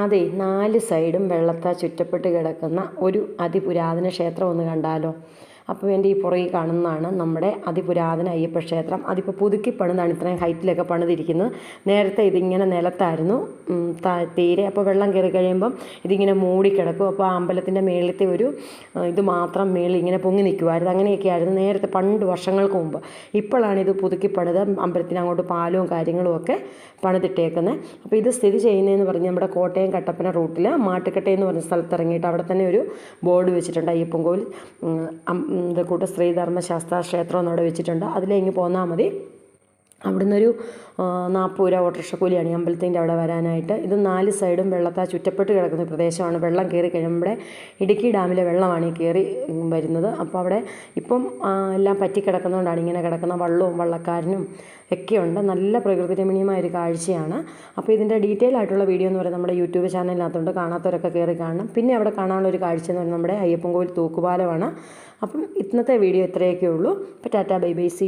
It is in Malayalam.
അതെ, 4 സൈഡും വെള്ളത്താൽ ചുറ്റപ്പെട്ട് കിടക്കുന്ന ഒരു അതിപുരാതന ക്ഷേത്രം ഒന്ന് കണ്ടാലോ? അപ്പോൾ എൻ്റെ ഈ പുറകിൽ കാണുന്നതാണ് നമ്മുടെ അതിപുരാതന അയ്യപ്പ ക്ഷേത്രം. അതിപ്പോൾ പുതുക്കി പണിതാണ് ഇത്രയും ഹൈറ്റിലൊക്കെ പണിതിരിക്കുന്നത്. നേരത്തെ ഇതിങ്ങനെ നിലത്തായിരുന്നു തീരെ. അപ്പോൾ വെള്ളം കയറി കഴിയുമ്പം ഇതിങ്ങനെ മൂടിക്കിടക്കും. അപ്പോൾ ആ അമ്പലത്തിൻ്റെ മേളിലത്തെ ഒരു ഇത് മാത്രം മേളിൽ ഇങ്ങനെ പൊങ്ങി നിൽക്കുമായിരുന്നു. അങ്ങനെയൊക്കെ ആയിരുന്നു നേരത്തെ പണ്ട് വർഷങ്ങൾക്ക് മുമ്പ്. ഇപ്പോഴാണ് ഇത് പുതുക്കി പണിത് അമ്പലത്തിന് അങ്ങോട്ട് പാലവും കാര്യങ്ങളും ഒക്കെ പണിതിട്ടേക്കുന്നത്. അപ്പോൾ ഇത് സ്ഥിതി ചെയ്യുന്നതെന്ന് പറഞ്ഞാൽ നമ്മുടെ കോട്ടയം കട്ടപ്പന റൂട്ടിൽ മാട്ടുക്കട്ട എന്ന് പറഞ്ഞ സ്ഥലത്ത് ഇറങ്ങിയിട്ട് അവിടെ തന്നെ ഒരു ബോർഡ് വെച്ചിട്ടുണ്ട്. അയ്യപ്പൻ കോവിൽ ഇത് കൂട്ട് ശ്രീധർമ്മശാസ്ത്ര ക്ഷേത്രം എന്നവിടെ വെച്ചിട്ടുണ്ട്. അതിലേക്ക് പോന്നാൽ മതി. അവിടെ നിന്നൊരു 40 രൂപ ഓട്ടോറിക്ഷ കൂലിയാണ് ഈ അമ്പലത്തിൻ്റെ അവിടെ വരാനായിട്ട്. ഇത് 4 സൈഡും വെള്ളത്താൽ ചുറ്റപ്പെട്ട് കിടക്കുന്ന പ്രദേശമാണ്. വെള്ളം കയറി കഴിയുമ്പോൾ ഇടുക്കി ഡാമിലെ വെള്ളമാണ് ഈ കയറി വരുന്നത്. അപ്പോൾ അവിടെ ഇപ്പം എല്ലാം പറ്റിക്കിടക്കുന്നതുകൊണ്ടാണ് ഇങ്ങനെ കിടക്കുന്ന വള്ളവും വള്ളക്കാരനും ഒക്കെയുണ്ട്. നല്ല പ്രകൃതി രമണീയമായൊരു കാഴ്ചയാണ്. അപ്പോൾ ഇതിൻ്റെ ഡീറ്റെയിൽ ആയിട്ടുള്ള വീഡിയോ എന്ന് പറയുന്നത് നമ്മുടെ യൂട്യൂബ് ചാനലിനകത്തുണ്ട്. കാണാത്തവരൊക്കെ കയറി കാണണം. പിന്നെ അവിടെ കാണാനുള്ള ഒരു കാഴ്ച എന്ന് പറയുന്നത് നമ്മുടെ അയ്യപ്പൻ കോവിൽ തൂക്കുപാലമാണ്. അപ്പം ഇന്നത്തെ വീഡിയോ ഇത്രയൊക്കെ ഉള്ളൂ. അപ്പോൾ ടാറ്റാ ബൈ ബൈ, സി.